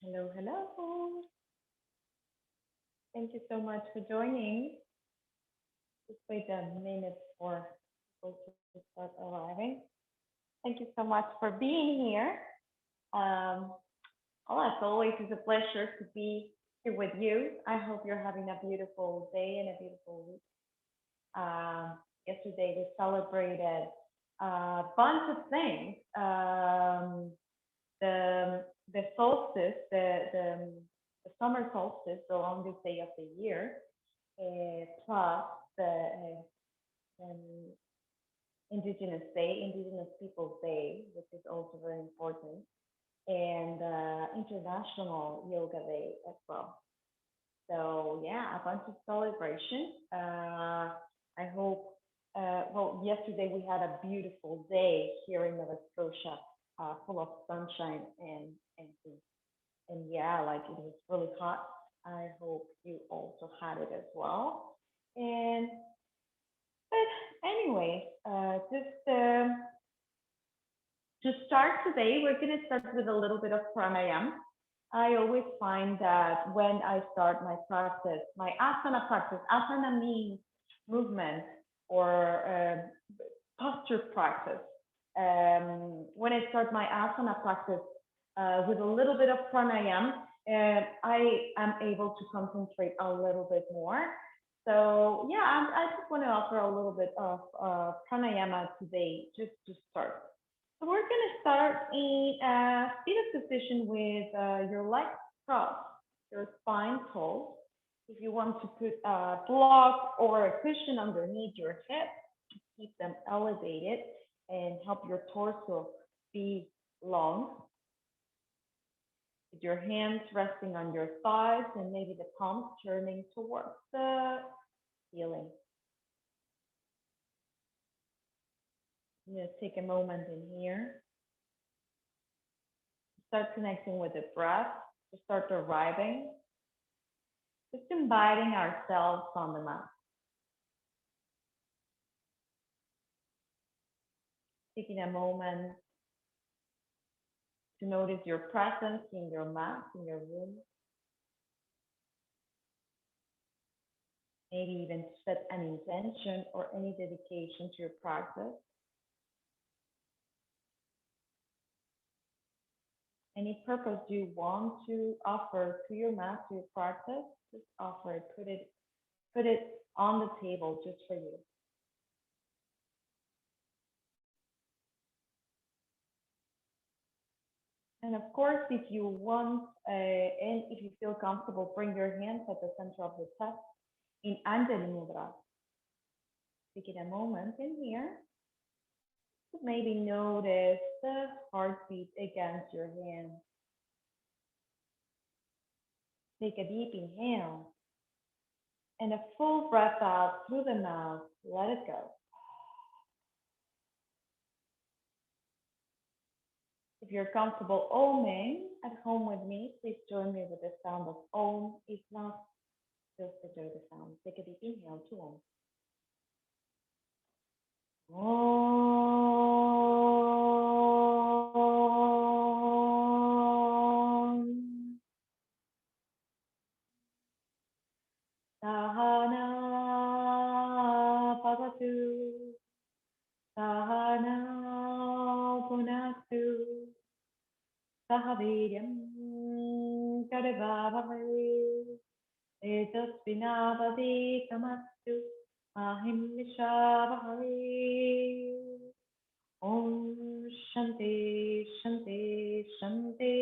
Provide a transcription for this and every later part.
Hello, hello. Thank you so much for joining. Just wait a minute for people to start arriving. Thank you so much for being here. Um, well, as always, it's a pleasure to be here with you. I hope you're having a beautiful day and a beautiful week. Yesterday, we celebrated a bunch of things. The solstice, the summer solstice, the longest day of the year, plus the um, Indigenous Day, Indigenous Peoples Day, which is also very important, and International Yoga Day as well. So yeah, a bunch of celebrations. I hope. Well, yesterday we had a beautiful day here in Nova Scotia, full of sunshine and and yeah, like it was really hot. I hope you also had it as well. And but anyway, to start today, we're going to start with a little bit of pranayama. I always find that when I start my practice, my asana practice, asana means movement or posture practice. When I start my asana practice with a little bit of pranayama, I am able to concentrate a little bit more. So yeah, I just want to offer a little bit of pranayama today, just to start. So we're going to start in a seated position with your legs crossed, your spine tall. If you want to put a block or a cushion underneath your hips, keep them elevated and help your torso be long. With your hands resting on your thighs and maybe the palms turning towards the ceiling. I'm going to take a moment in here. Start connecting with the breath. To start arriving. Just inviting ourselves on the mat. Taking a moment to notice your presence in your mat, in your room. Maybe even set an intention or any dedication to your practice. Any purpose you want to offer to your mat, to your practice, just offer it, put it on the table just for you. And of course, if you want and if you feel comfortable, bring your hands at the center of the chest in Anjali Mudra. Taking a moment in here to maybe notice the heartbeat against your hand. Take a deep inhale and a full breath out through the mouth. Let it go. If you're comfortable oming at home with me, please join me with the sound of om. If not, just enjoy the sound. Take a deep inhale to om. Om. Sahana Bhavatu. Sahana Punatu. Sahaviryam Karvavamai. Etasvinavadikamastu Mahim Vishavahai. Om Shanti Shanti Shanti.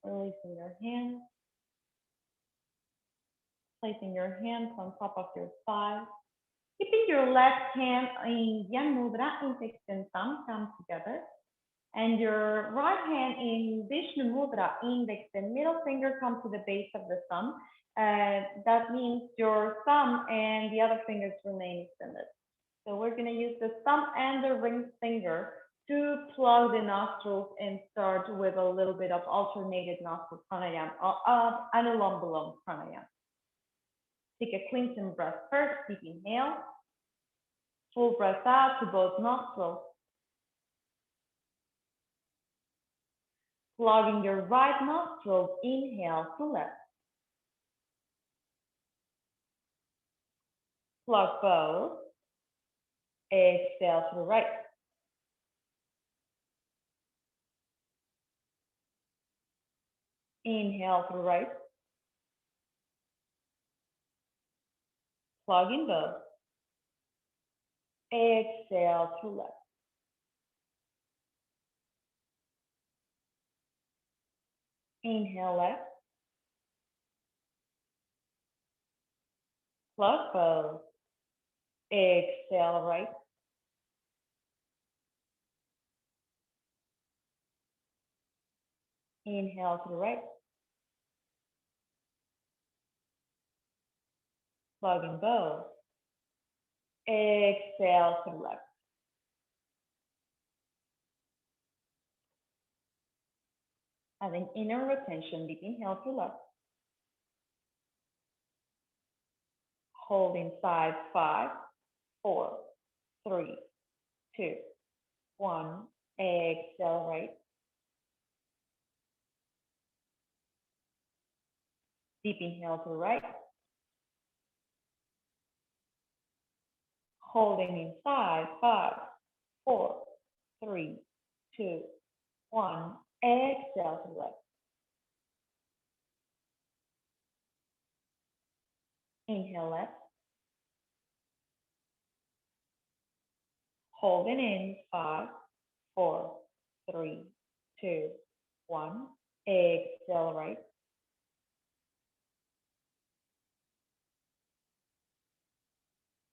Releasing your hands, placing your hands on top of your thighs, keeping your left hand in Yan Mudra, index and thumb come together, and your right hand in Vishnu Mudra, index and middle finger come to the base of the thumb. That means your thumb and the other fingers remain extended. So we're going to use the thumb and the ring finger to plug the nostrils and start with a little bit of alternated nostril pranayama, Anulam Viloam pranayama. Take a cleansing breath first, deep inhale, full breath out to both nostrils. Plugging your right nostril, inhale to left. Plug both. Exhale to the right. Inhale to the right. Plug in both. Exhale to left. Inhale left. Plug both. Exhale right. Inhale to the right. Plug in both. Exhale to the left. Having inner rotation, deep inhale to left. Hold inside 5, 4, 3, 2, 1. Exhale right. Deep inhale to the right. Holding inside 5, 4, 3, 2, 1. Exhale to the left. Inhale left. Holding in 5, 4, 3, 2, 1. Exhale right.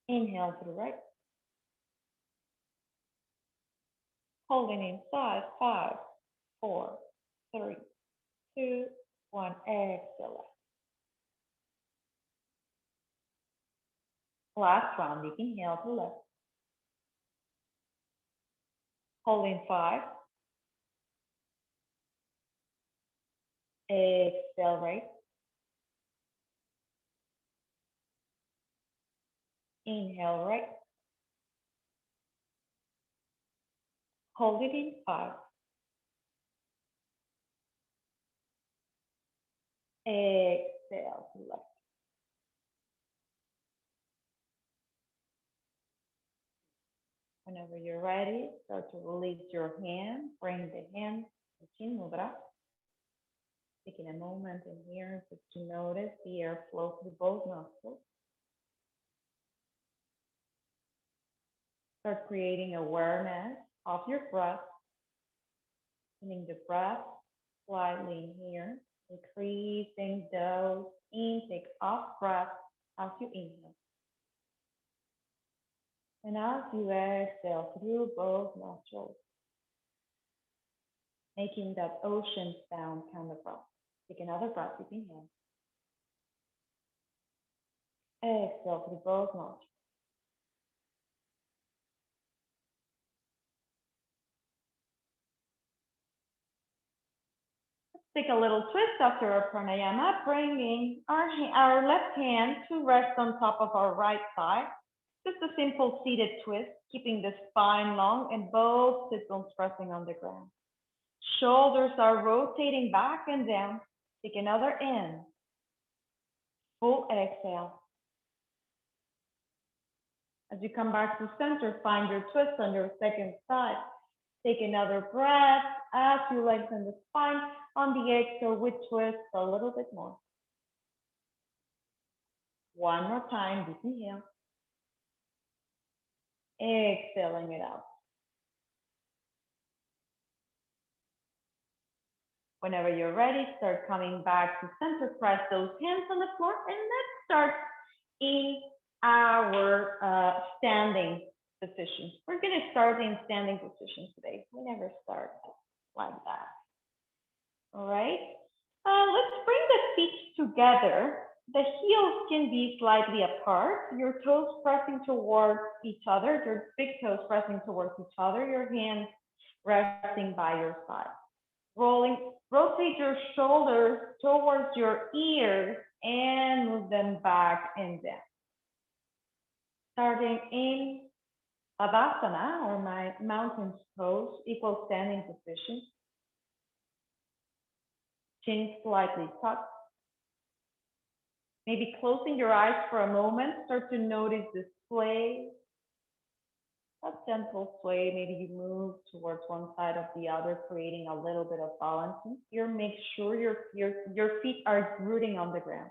Inhale to the right. Holding inside 5, 4, 3, 2, 1. Exhale left. Last round, deep inhale to left. Holding 5. Exhale right. Inhale right. Hold it in 5. Exhale to left. Whenever you're ready, start to release your hand. Bring the hand to Chin Mudra. Taking a moment in here just to notice the air flow through both nostrils. Start creating awareness of your breath. Feeling the breath slightly in here. Increasing those intake of breath as you inhale. And as you exhale through both nostrils, making that ocean sound kind of breath. Take another breath, deep inhale. Exhale through both nostrils. Let's take a little twist after our pranayama, bringing our left hand to rest on top of our right thigh. Just a simple seated twist, keeping the spine long and both sit bones pressing on the ground. Shoulders are rotating back and down. Take another in. Full exhale. As you come back to center, find your twist on your second side. Take another breath as you lengthen the spine. On the exhale, we twist a little bit more. One more time, deep inhale. Exhaling it out. Whenever you're ready, start coming back to center. Press those hands on the floor and let's start in our standing position. We're going to start in standing position today. We never start like that. All right. Let's bring the feet together. The heels can be slightly apart. Your toes pressing towards each other. Your big toes pressing towards each other. Your hands resting by your side. Rotate your shoulders towards your ears and move them back and down. Starting in Tadasana, or my mountain pose, equal standing position. Chin slightly tucked. Maybe closing your eyes for a moment, start to notice the sway. A gentle sway, maybe you move towards one side of the other, creating a little bit of balance. Here, make sure your feet are rooting on the ground.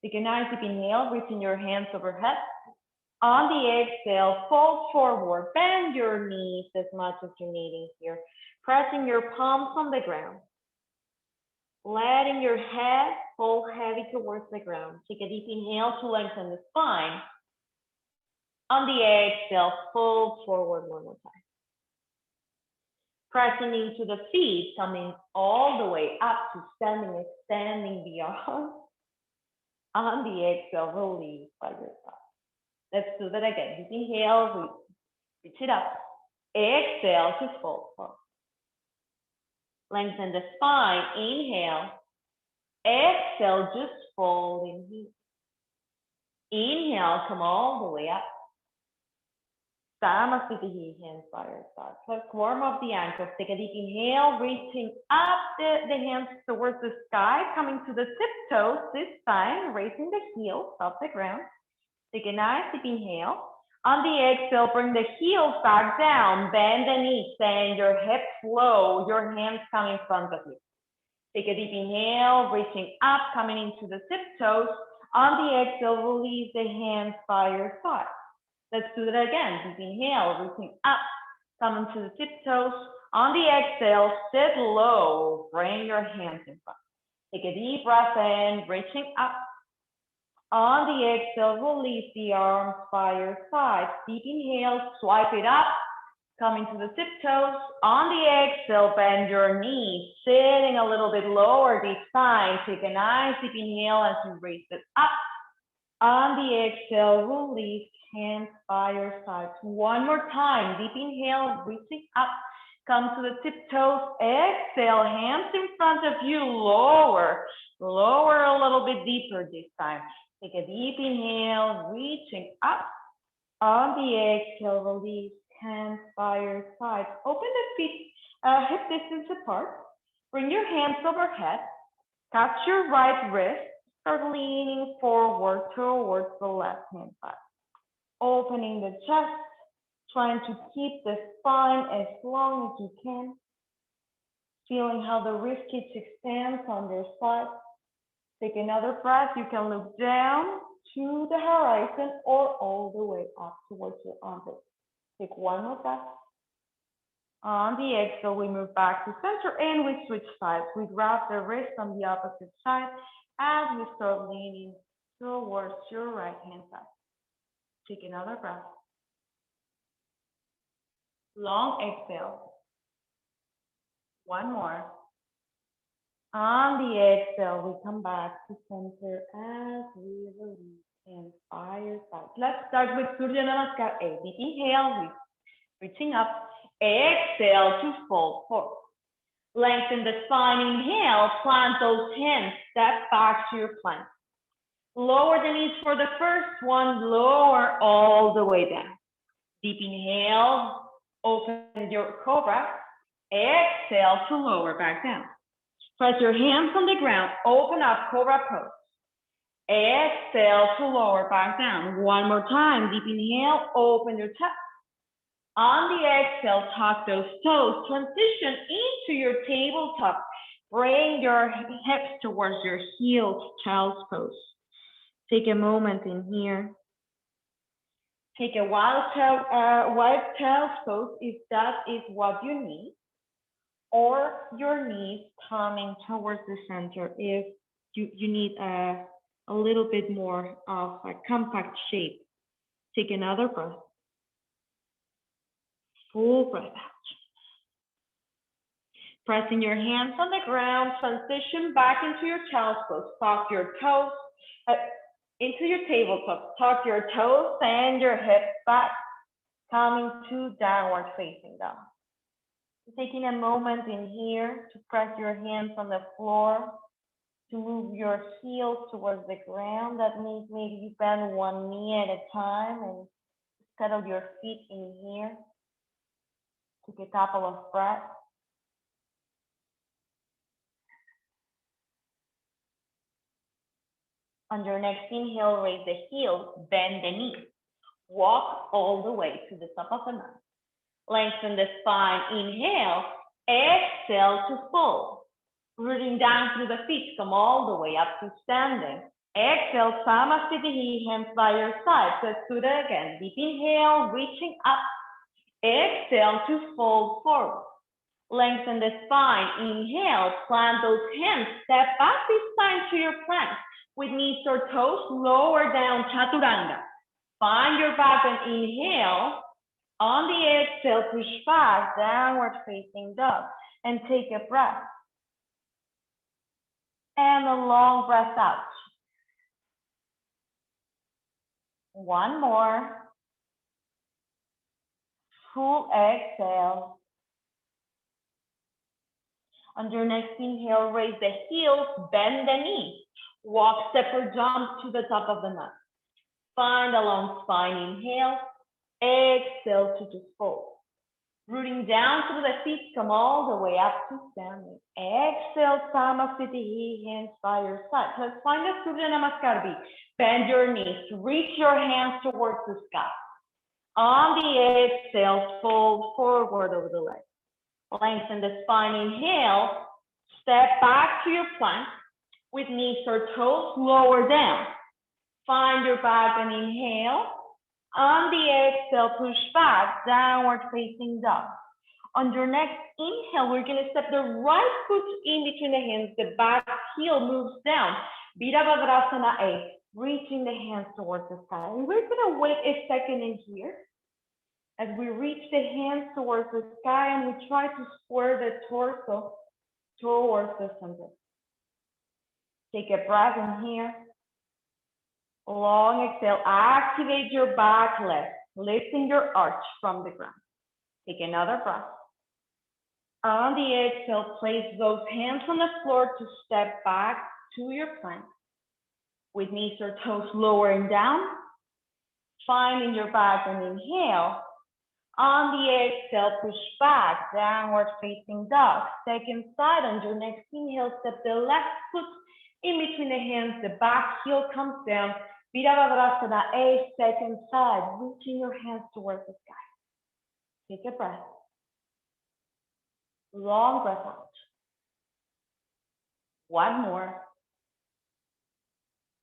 Take a nice deep inhale, reaching your hands overhead. On the exhale, fold forward, bend your knees as much as you're needing here. Pressing your palms on the ground. Letting your head fall heavy towards the ground. Take a deep inhale to lengthen the spine. On the exhale, fold forward one more time. Pressing into the feet, coming all the way up to standing, extending the arms. On the exhale, release by your side. Let's do that again. Deep inhale, reach it up. Exhale to fold forward. Lengthen the spine, inhale. Exhale, just fold in here. Inhale, come all the way up. Samasthiti, hands by your side. Let's warm up the ankles. Take a deep inhale, reaching up the hands towards the sky, coming to the tiptoes this time, raising the heels off the ground. Take a nice deep inhale. On the exhale, bring the heels back down, bend the knees, send your hips low, your hands come in front of you. Take a deep inhale, reaching up, coming into the tiptoes. On the exhale, release the hands by your side. Let's do that again. Deep inhale, reaching up, coming to the tiptoes. On the exhale, sit low, bring your hands in front. Take a deep breath in, reaching up. On the exhale, release the arms by your side. Deep inhale, swipe it up, coming to the tiptoes. On the exhale, bend your knees, sitting a little bit lower this time. Take a nice deep inhale as you raise it up. On the exhale, release, hands by your side. One more time, deep inhale, reaching up. Come to the tiptoes, exhale, hands in front of you, lower. Lower a little bit deeper this time. Take a deep inhale, reaching up. On the exhale, release, hands by your side. Open the feet hip distance apart. Bring your hands overhead. Catch your right wrist. Start leaning forward towards the left hand side. Opening the chest, trying to keep the spine as long as you can. Feeling how the rib cage expands on your side. Take another breath. You can look down to the horizon or all the way up towards your armpit. Take one more breath. On the exhale, we move back to center and we switch sides. We grab the wrist on the opposite side as we start leaning towards your right hand side. Take another breath. Long exhale. One more. On the exhale, we come back to center as we release and by your side. Let's start with Surya Namaskar. A deep inhale, reaching up. Exhale to fold forward. Lengthen the spine. Inhale, plant those hands. Step back to your plank. Lower the knees for the first one. Lower all the way down. Deep inhale. Open your cobra. Exhale to lower back down. Press your hands on the ground. Open up cobra pose. Exhale to lower back down. One more time. Deep inhale. Open your chest. On the exhale, tuck those toes. Transition into your tabletop. Bring your hips towards your heels, child's pose. Take a moment in here. Take a wild child's pose if that is what you need. Or your knees coming towards the center if you need a little bit more of a compact shape. Take another breath. Full breath out. Pressing your hands on the ground, transition back into your child's pose. Tuck your toes into your tabletop. Tuck your toes and your hips back, coming to downward facing dog. Taking a moment in here to press your hands on the floor, to move your heels towards the ground. That means maybe you bend one knee at a time and settle your feet in here. Take a couple of breaths. On your next inhale, raise the heels, bend the knees. Walk all the way to the top of the mat. Lengthen the spine, inhale. Exhale to fold. Rooting down through the feet, come all the way up to standing. Exhale, Samasthiti, hands by your side. So let's do that again. Deep inhale, reaching up. Exhale to fold forward. Lengthen the spine. Inhale, plant those hands. Step back this time to your plank. With knees or toes, lower down, Chaturanga. Find your back and inhale. On the exhale, push back, downward facing dog. And take a breath. And a long breath out. One more. Full exhale. On your next inhale, raise the heels, bend the knees. Walk, step, or jump to the top of the mat. Find a long spine, inhale. Exhale to just fold. Rooting down through the feet, come all the way up to standing. Exhale, Samasthiti, hands by your side. Let's find a Surya Namaskar. Bend your knees, reach your hands towards the sky. On the exhale, fold forward over the legs. Lengthen the spine, inhale. Step back to your plank with knees or toes lower down. Find your back and inhale. On the exhale, push back, downward facing dog. On your next inhale, we're going to step the right foot in between the hands. The back heel moves down. Virabhadrasana A, reaching the hands towards the sky. And we're going to wait a second in here as we reach the hands towards the sky and we try to square the torso towards the center. Take a breath in here. Long exhale, activate your back leg, lifting your arch from the ground. Take another breath. On the exhale, place those hands on the floor to step back to your plank. With knees or toes lowering down, finding your back and inhale. On the exhale, push back, downward facing dog. Second side, on your next inhale, step the left foot in between the hands, the back heel comes down. Virabhadrasana A, second side, reaching your hands towards the sky. Take a breath. Long breath out. One more.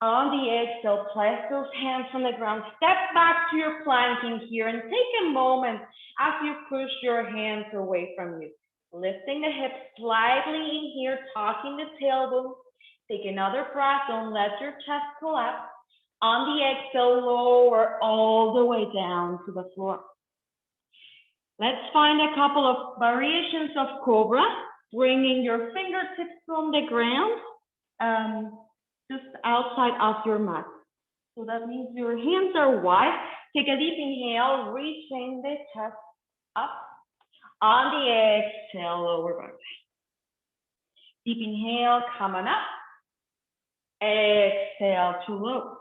On the exhale, place those hands on the ground. Step back to your plank in here and take a moment as you push your hands away from you. Lifting the hips slightly in here, tucking the tailbone. Take another breath. Don't let your chest collapse. On the exhale, lower all the way down to the floor. Let's find a couple of variations of Cobra, bringing your fingertips from the ground, just outside of your mat. So that means your hands are wide. Take a deep inhale, reaching the chest up. On the exhale, lower back. Deep inhale, come on up. Exhale to lower.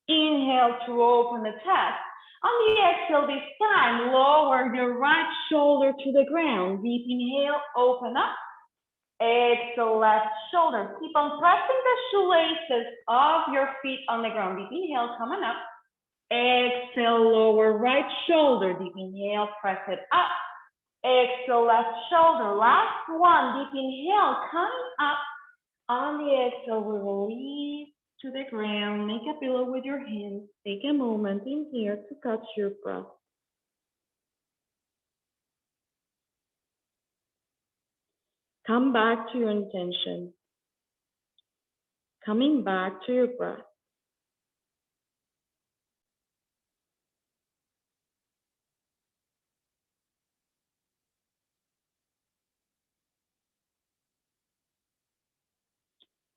Inhale to open the chest. On the exhale this time, lower your right shoulder to the ground. Deep inhale, open up. Exhale, left shoulder. Keep on pressing the shoelaces of your feet on the ground. Deep inhale, coming up. Exhale, lower right shoulder. Deep inhale, press it up. Exhale, left shoulder. Last one. Deep inhale, coming up. On the exhale, we release to the ground. Make a pillow with your hands. Take a moment in here to catch your breath. Come back to your intention. Coming back to your breath.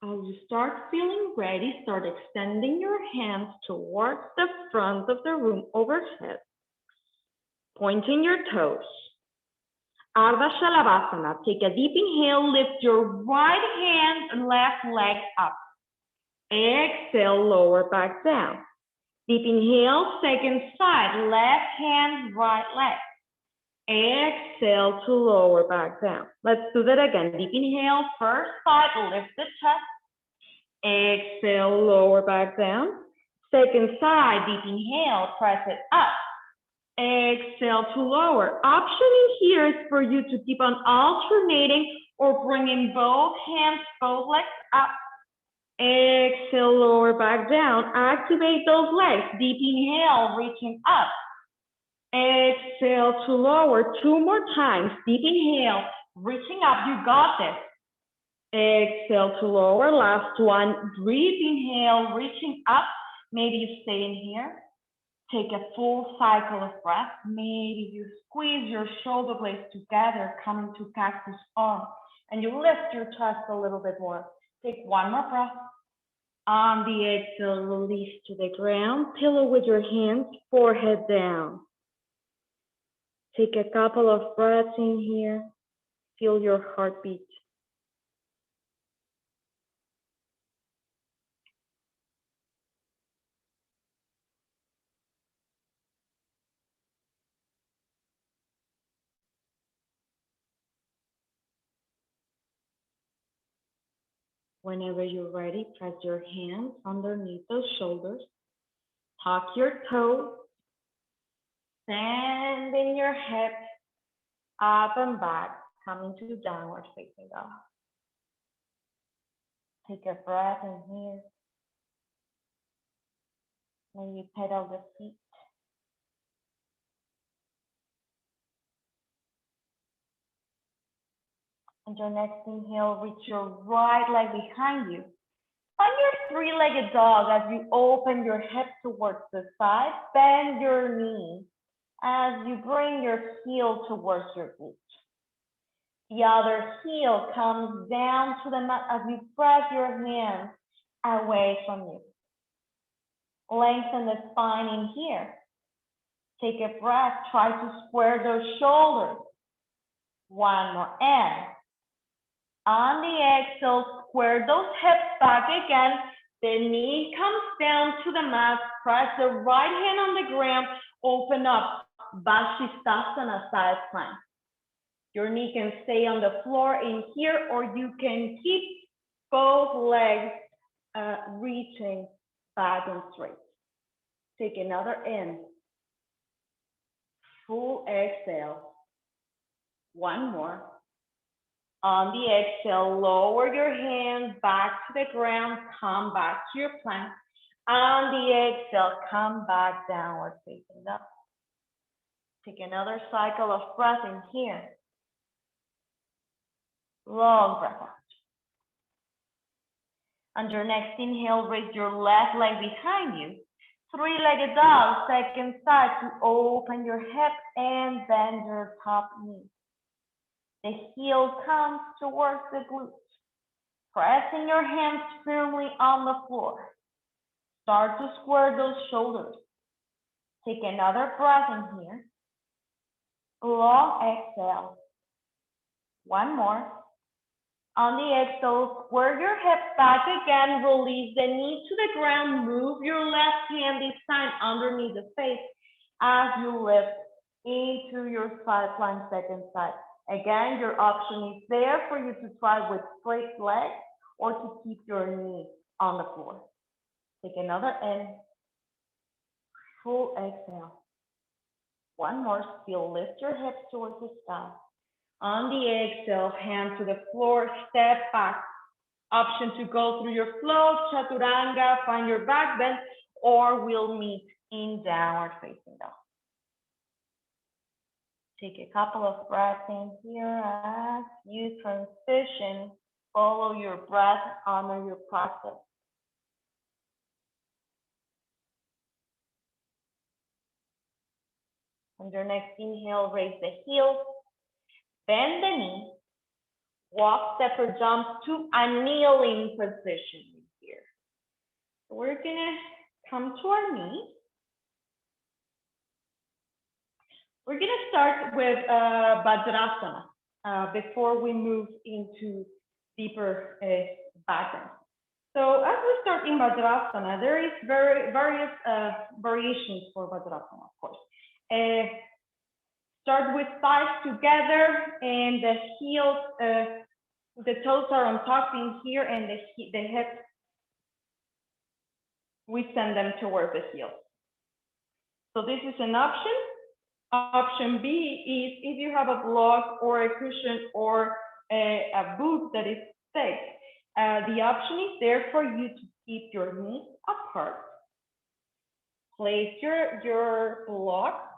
As you start feeling ready, start extending your hands towards the front of the room overhead. Pointing your toes. Ardha Shalabhasana. Take a deep inhale, lift your right hand and left leg up. Exhale, lower back down. Deep inhale, second side, left hand, right leg. Exhale to lower back down. Let's do that again. Deep inhale, first side, lift the chest. Exhale, lower back down. Second side, deep inhale, press it up. Exhale to lower. Option in here is for you to keep on alternating or bringing both hands, both legs up. Exhale, lower back down. Activate those legs. Deep inhale, reaching up. Exhale to lower. 2 more times. Deep inhale, reaching up. You got this. Exhale to lower. Last one. Deep inhale, reaching up. Maybe you stay in here. Take a full cycle of breath. Maybe you squeeze your shoulder blades together, coming to cactus arm, and you lift your chest a little bit more. Take one more breath. On the exhale, release to the ground. Pillow with your hands, forehead down. Take a couple of breaths in here. Feel your heartbeat. Whenever you're ready, press your hands underneath those shoulders. Tuck your toes. Sending your hips up and back, coming to downward facing dog. Take a breath in here. Then you pedal the feet. And your next inhale, reach your right leg behind you. On your three-legged dog, as you open your hips towards the side, bend your knee as you bring your heel towards your glute. The other heel comes down to the mat as you press your hands away from you. Lengthen the spine in here. Take a breath, try to square those shoulders. One more, and on the exhale, square those hips back again. The knee comes down to the mat. Press the right hand on the ground. Open up. Vashisthasana, side plank. Your knee can stay on the floor in here, or you can keep both legs reaching back and straight. Take another in. Full exhale. One more. On the exhale, lower your hands back to the ground, come back to your plank. On the exhale, come back downward facing up. Take another cycle of breath in here. Long breath out. On your next inhale, raise your left leg behind you. Three-legged dog, second side to open your hip and bend your top knee. The heel comes towards the glutes. Pressing your hands firmly on the floor. Start to square those shoulders. Take another breath in here. Long exhale. One more. On the exhale, square your hips back again. Release the knee to the ground. Move your left hand this time underneath the face as you lift into your side plank, second side. Again, your option is there for you to try with straight legs or to keep your knee on the floor. Take another in. Full exhale. One more. Still lift your hips towards the sky. On the exhale, hand to the floor, step back. Option to go through your flow, chaturanga, find your back bend, or we'll meet in downward facing dog. Take a couple of breaths in here as you transition. Follow your breath, honor your practice. On your next inhale, raise the heels, bend the knee, walk, step, or jump to a kneeling position here. So we're gonna come to our knees. We're gonna start with Vajrasana before we move into deeper background. So as we start in Vajrasana, there is various variations for Vajrasana, of course. Start with thighs together and the heels, the toes are on top in here and the hips we send them toward the heel. So this is an option. Option B is if you have a block or a cushion or a boot that is thick, the option is there for you to keep your knees apart. Place your block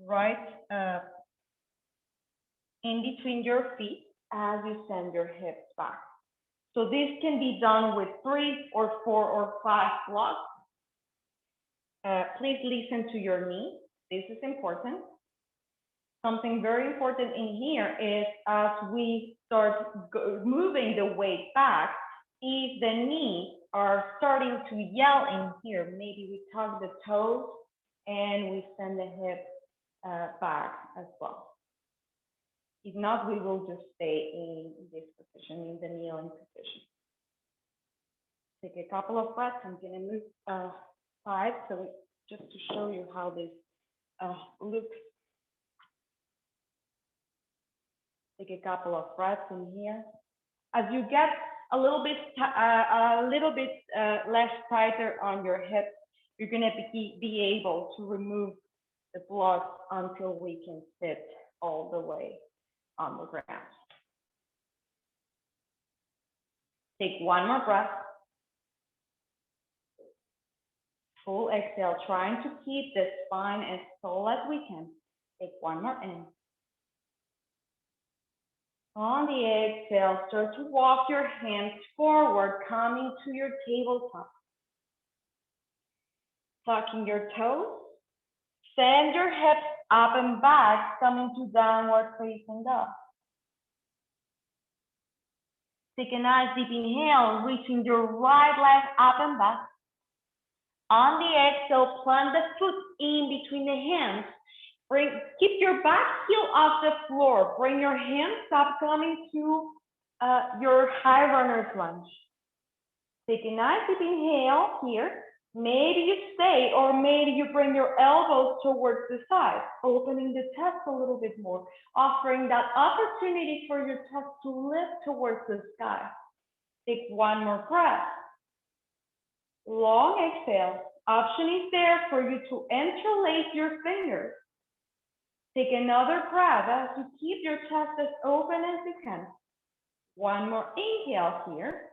right in between your feet as you send your hips back. So this can be done with 3 or 4 or 5 blocks. Please listen to your knee. This is important. Something very important in here is as we start moving the weight back, if the knees are starting to yell in here, maybe we tug the toes and we send the hips back as well. If not, we will just stay in this position, in the kneeling position. Take a couple of breaths. I'm gonna move side so just to show you how this looks. Take a couple of breaths in here. As you get a little bit less tighter on your hips, you're gonna be able to remove the blocks until we can sit all the way on the ground. Take one more breath. Full exhale, trying to keep the spine as tall as we can. Take one more in. On the exhale, start to walk your hands forward, coming to your tabletop. Tucking your toes. Send your hips up and back, coming to downward facing dog. Take a nice deep inhale, reaching your right leg up and back. On the exhale, plant the foot in between the hands. Keep your back heel off the floor. Bring your hands up, coming to your high runner's lunge. Take a nice deep inhale here. Maybe you stay, or maybe you bring your elbows towards the side, opening the chest a little bit more, offering that opportunity for your chest to lift towards the sky. Take one more breath. Long exhale. Option is there for you to interlace your fingers. Take another breath as you keep your chest as open as you can. One more inhale here.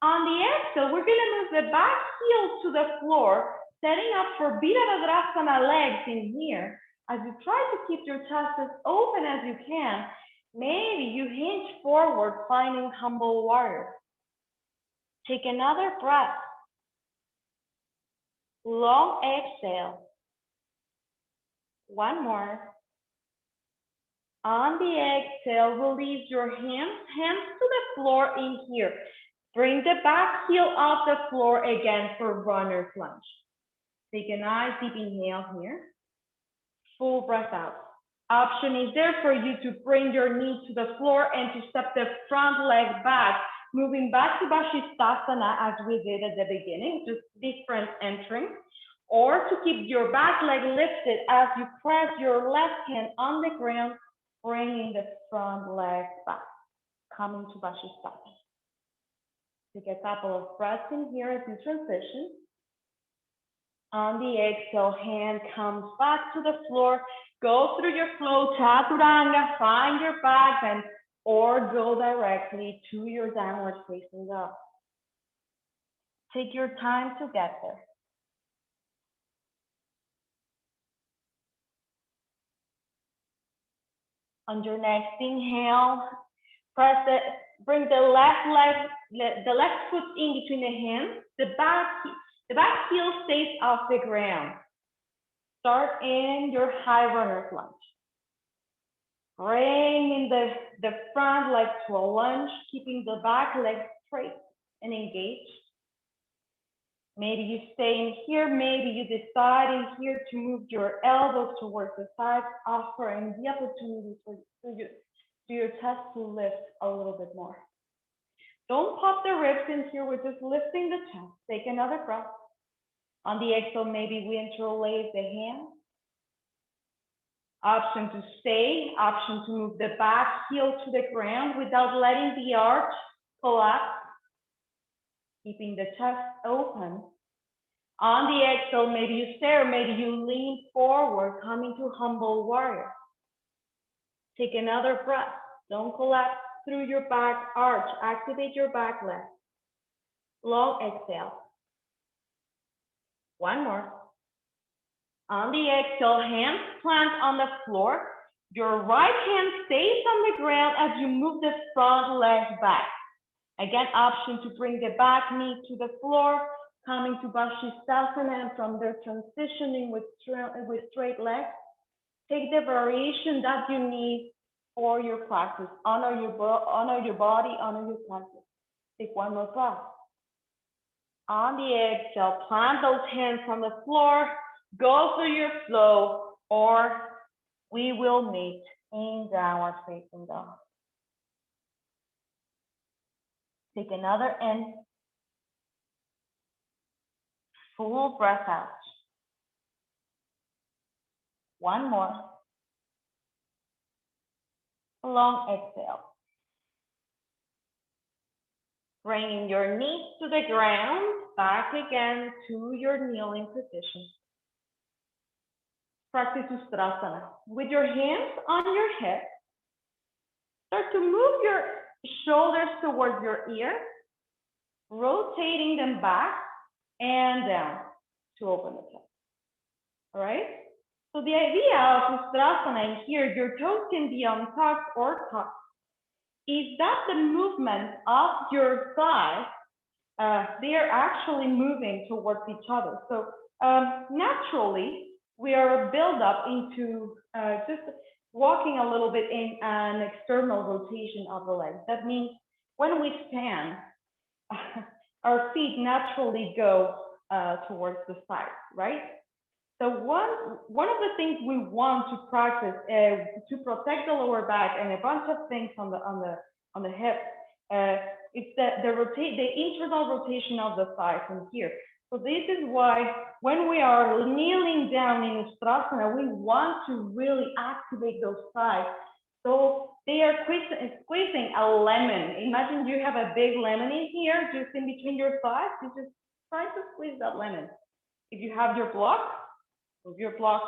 On the exhale, we're gonna move the back heel to the floor, setting up for Virabhadrasana legs in here. As you try to keep your chest as open as you can, maybe you hinge forward, finding humble warrior. Take another breath. Long exhale. One more. On the exhale, release your hands to the floor in here. Bring the back heel off the floor again for runner's lunge. Take a nice deep inhale here. Full breath out. Option is there for you to bring your knee to the floor and to step the front leg back, moving back to Vashisthasana as we did at the beginning, just different entering. Or to keep your back leg lifted as you press your left hand on the ground, bringing the front leg back, coming to Vashisthasana. Take a couple of breaths in here as you transition. On the exhale, hand comes back to the floor. Go through your flow, Chaturanga, find your back bend, or go directly to your downward facing dog. Take your time to get there. On your next inhale, bring the left foot in between the hands. The back heel stays off the ground. Start in your high runner's lunge. Bring in the front leg to a lunge, keeping the back leg straight and engaged. Maybe you stay in here, maybe you decide in here to move your elbows towards the sides, offering the opportunity for your chest to lift a little bit more. Don't pop the ribs in here, we're just lifting the chest. Take another breath. On the exhale, maybe we interlace the hands. Option to stay, option to move the back heel to the ground without letting the arch collapse. Keeping the chest open, On the exhale, maybe you stare, maybe you lean forward, coming to humble warrior. Take another breath. Don't collapse through your back arch. Activate your back leg. Long exhale. One more. On the exhale, hands plant on the floor. Your right hand stays on the ground as you move the front leg back. Again, option to bring the back knee to the floor, coming to Vashisthasana, and from there transitioning with straight legs. Take the variation that you need for your practice. Honor your body, honor your practice. Take one more breath. On the exhale, plant those hands on the floor, go through your flow, or we will meet in downward facing dog. Take another in. Full breath out. One more. Long exhale. Bringing your knees to the ground, back again to your kneeling position. Practice Ustrasana. With your hands on your hips, start to move your shoulders towards your ear, rotating them back and down to open the chest. All right? So the idea of Ustrasana here, your toes can be untucked or tucked, is that the movement of your thighs, they are actually moving towards each other. So naturally, we are built up into just walking a little bit in an external rotation of the legs. That means when we stand, our feet naturally go towards the side, right? So one of the things we want to practice to protect the lower back and a bunch of things on the hips, it's the internal rotation of the thigh from here. So this is why when we are kneeling down in Ustrasana, we want to really activate those thighs. So they are squeezing a lemon. Imagine you have a big lemon in here, just in between your thighs. You just try to squeeze that lemon. If you have your block, move your block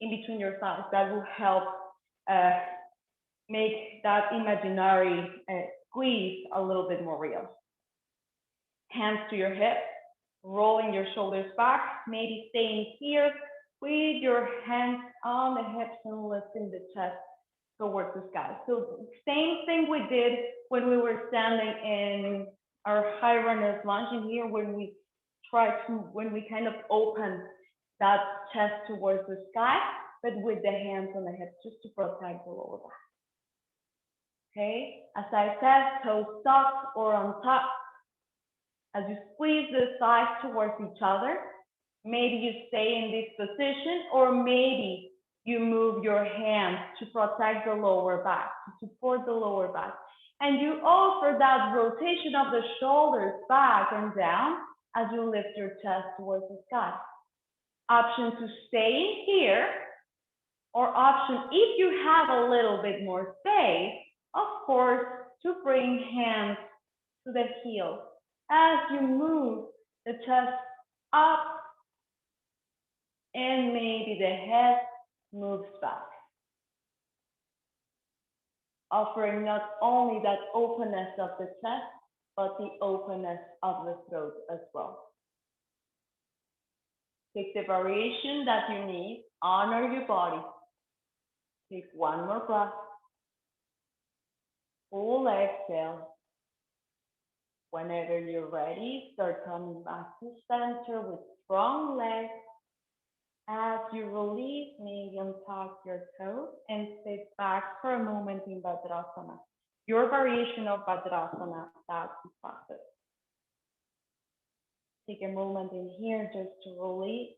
in between your thighs. That will help make that imaginary squeeze a little bit more real. Hands to your hips, rolling your shoulders back, maybe staying here with your hands on the hips and lifting the chest towards the sky. So same thing we did when we were standing in our high runner's lunge in here, when we kind of open that chest towards the sky, but with the hands on the hips just to protect the lower back. Okay, as I said, toes tucked or untucked. As you squeeze the thighs towards each other, maybe you stay in this position, or maybe you move your hands to protect the lower back, to support the lower back. And you offer that rotation of the shoulders back and down as you lift your chest towards the sky. Option to stay here, or option, if you have a little bit more space, of course, to bring hands to the heels as you move the chest up and maybe the head moves back. Offering not only that openness of the chest, but the openness of the throat as well. Take the variation that you need, honor your body. Take one more breath. Full exhale. Whenever you're ready, start coming back to center with strong legs. As you release, maybe untuck your toes and sit back for a moment in Vajrasana. Your variation of Vajrasana, that's the practice. Take a moment in here just to release.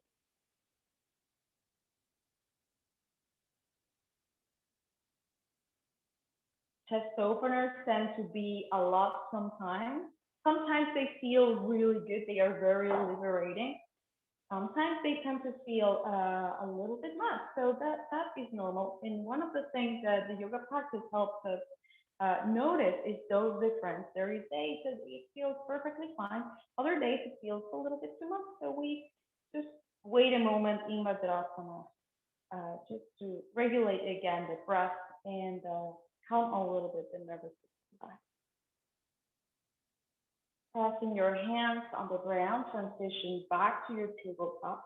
Chest openers tend to be a lot sometimes. Sometimes they feel really good. They are very liberating. Sometimes they tend to feel a little bit much. So that is normal. And one of the things that the yoga practice helps us notice is those differences. There is days that it feels perfectly fine. Other days it feels a little bit too much. So we Just wait a moment in Vajrasana, just to regulate again the breath and calm a little bit the nervous system. Pressing your hands on the ground, transition back to your tabletop.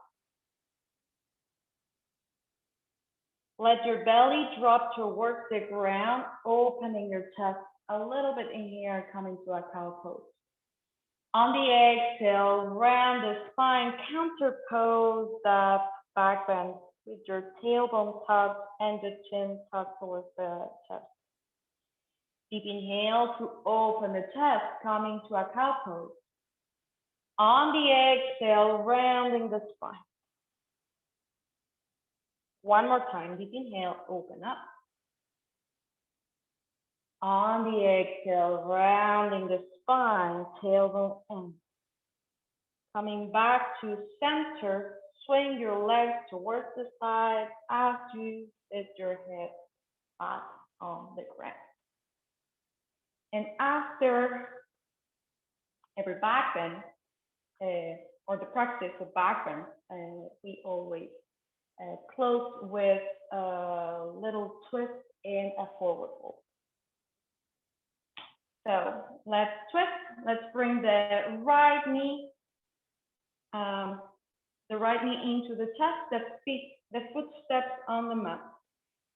Let your belly drop towards the ground, opening your chest a little bit in here, coming to a cow pose. On the exhale, round the spine, counter pose, the back bend with your tailbone tucked and the chin tucked towards the chest. Deep inhale to open the chest, coming to a cow pose. On the exhale, rounding the spine. One more time, deep inhale, open up. On the exhale, rounding the spine, tailbone in. Coming back to center, swing your legs towards the side as you sit your head back on the ground. And after every back bend, or the practice of back bend, we always close with a little twist and a forward fold. So let's twist. Let's bring the right knee into the chest, the footsteps on the mat.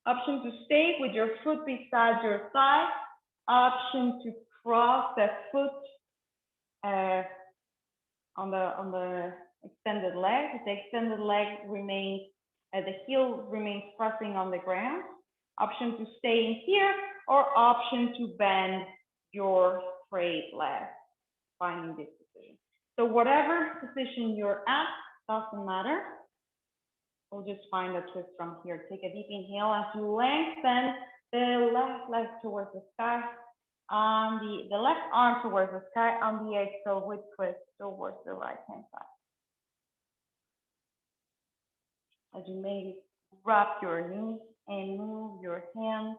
Option to stay with your foot beside your thigh. Option to cross the foot on the extended leg. The extended leg remains, the heel remains pressing on the ground. Option to stay in here, or option to bend your straight leg, finding this position. So whatever position you're at, doesn't matter. We'll just find a twist from here. Take a deep inhale as you lengthen the left leg towards the sky, on the left arm towards the sky. On the exhale, we twist towards the right hand side. As you maybe wrap your knees and move your hands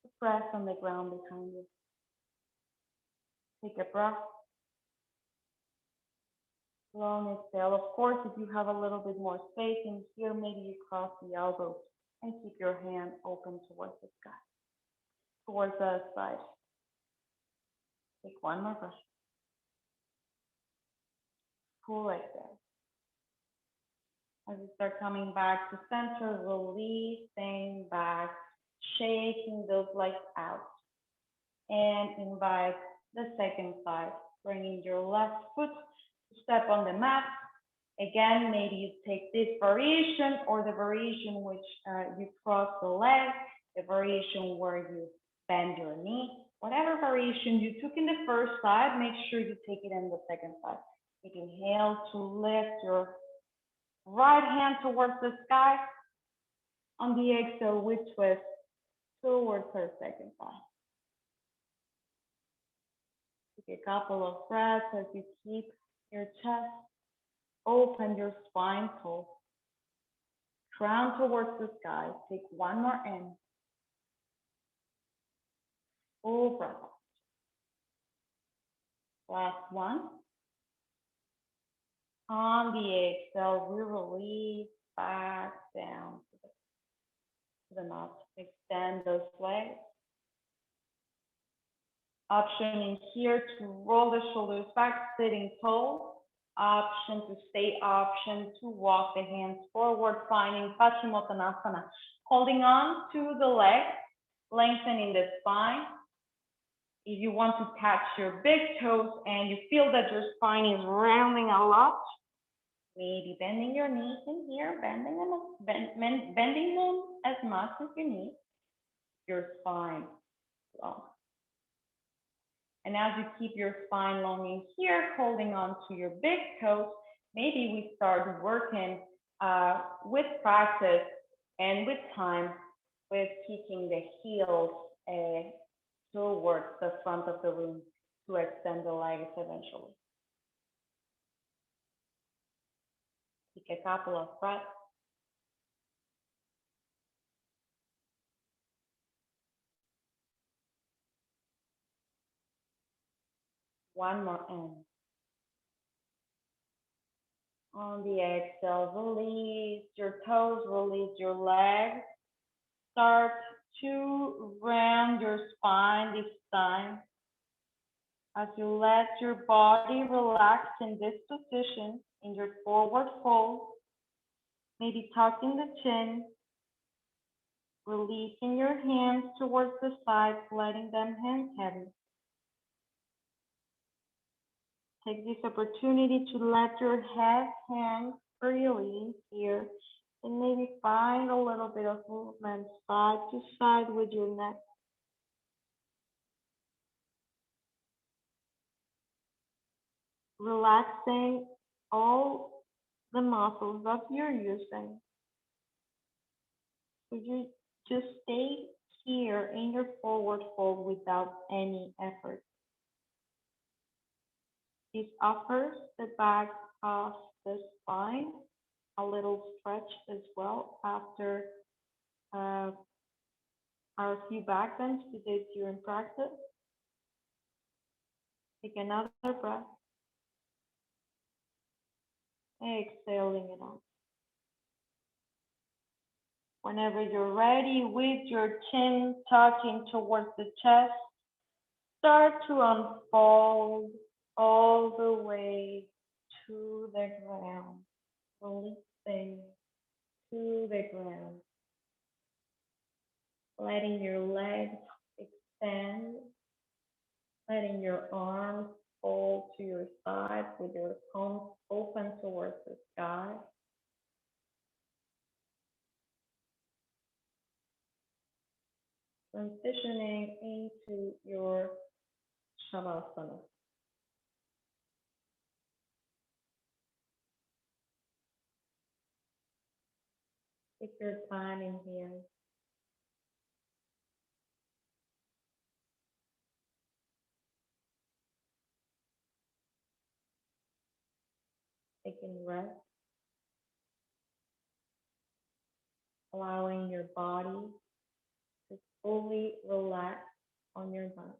to press on the ground behind you. Take a breath. Long exhale. Of course, if you have a little bit more space in here, maybe you cross the elbows and keep your hand open towards the sky, towards the side. Take one more breath. Pull right there. As you start coming back to center, releasing back, shaking those legs out. And invite the second side, bringing your left foot to step on the mat. Again, maybe you take this variation or the variation which you cross the leg, the variation where you bend your knee. Whatever variation you took in the first side, make sure you take it in the second side. You can inhale to lift your right hand towards the sky. On the exhale, we twist towards our second side. Take a couple of breaths as you keep your chest open, your spine tall. Crown towards the sky. Take one more in. Full breath. Last one. On the exhale, we release back down to the mat. Extend those legs. Option in here to roll the shoulders back, sitting tall. Option to stay, option to walk the hands forward, finding Paschimottanasana. Holding on to the leg, lengthening the spine. If you want to catch your big toes and you feel that your spine is rounding a lot, maybe bending your knees in here, bending them as much as you need. Your spine long. And as you keep your spine long in here, holding on to your big toes, maybe we start working with practice and with time with kicking the heels towards the front of the room to extend the legs eventually. Take a couple of breaths. One more in. On the exhale, release your toes, release your legs. Start to round your spine this time. As you let your body relax in this position, in your forward fold, maybe tucking the chin, releasing your hands towards the sides, letting them hang heavy. Take this opportunity to let your head hang freely here and maybe find a little bit of movement side to side with your neck. Relaxing all the muscles that you're using. So you just stay here in your forward fold without any effort. This offers the back of the spine a little stretch as well after our few back bends we did during practice. Take another breath, exhaling it out. Whenever you're ready, with your chin touching towards the chest, start to unfold all the way to the ground, releasing to the ground, letting your legs extend, letting your arms fold to your side with your palms open towards the sky. Transitioning into your Shavasana. Take your time in here. Taking rest, allowing your body to fully relax on your back.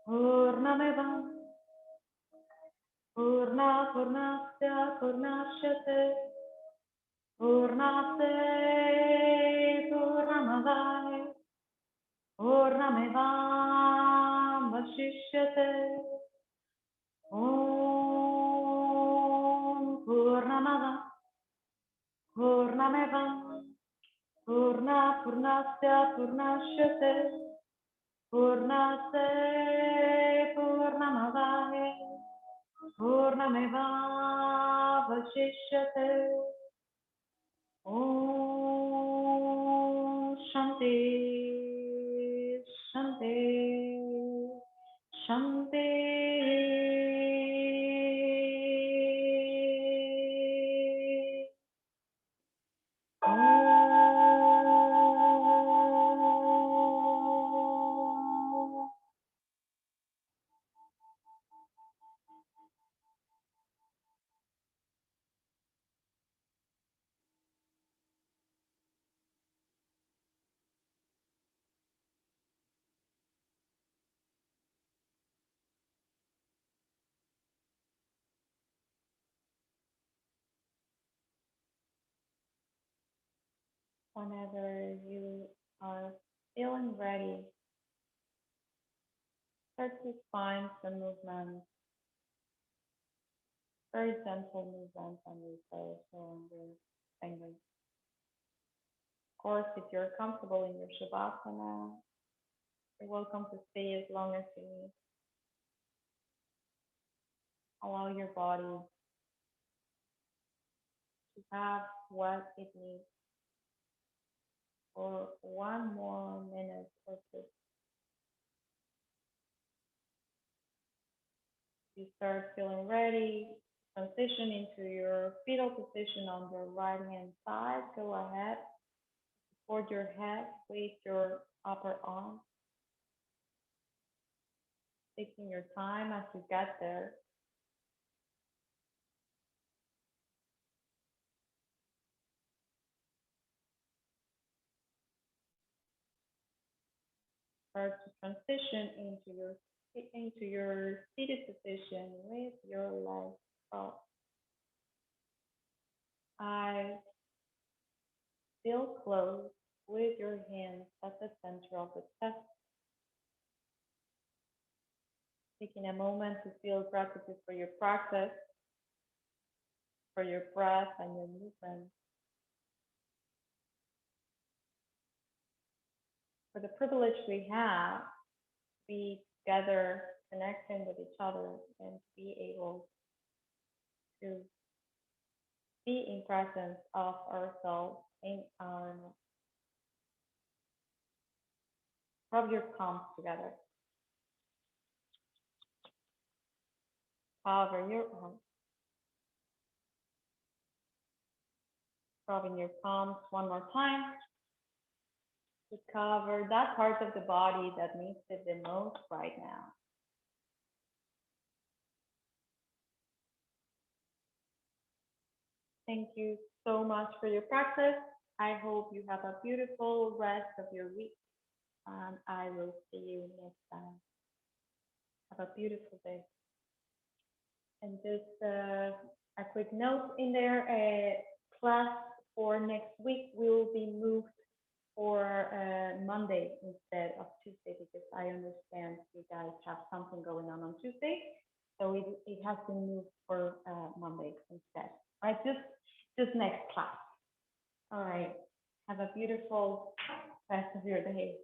Purnameva Purna Purnasya Purnashyate Purnase Purnamavai Purnameva Vashishyate Om Purnamava Purnameva Purna Purnasya Purnashyate Purnase Purnamavai Purnameva Vashishyate Om Shanti Shanti Shanti Whenever you are feeling ready, start to find some movement, very gentle movement on your toes or on your fingers. Of course, if you're comfortable in your Shavasana, you're welcome to stay as long as you need. Allow your body to have what it needs for one more minute or two. You start feeling ready, transition into your fetal position on the right hand side. Go ahead, support your head with your upper arm, taking your time as you get there. Start to transition into your seated position with your legs crossed. Eyes still closed with your hands at the center of the chest. Taking a moment to feel gratitude for your practice, for your breath and your movement, for the privilege we have to be together, connecting with each other, and to be able to be in presence of ourselves in our rub your palms together. Cover your arms, rubbing your palms one more time to cover that part of the body that needs it the most right now. Thank you so much for your practice. I hope you have a beautiful rest of your week, and I will see you next time. Have a beautiful day. And just a quick note in there, class for next week will be moved for Monday instead of Tuesday because I understand you guys have something going on Tuesday. So it has been moved for Monday instead. All right, just next class. All right. Have a beautiful rest of your day.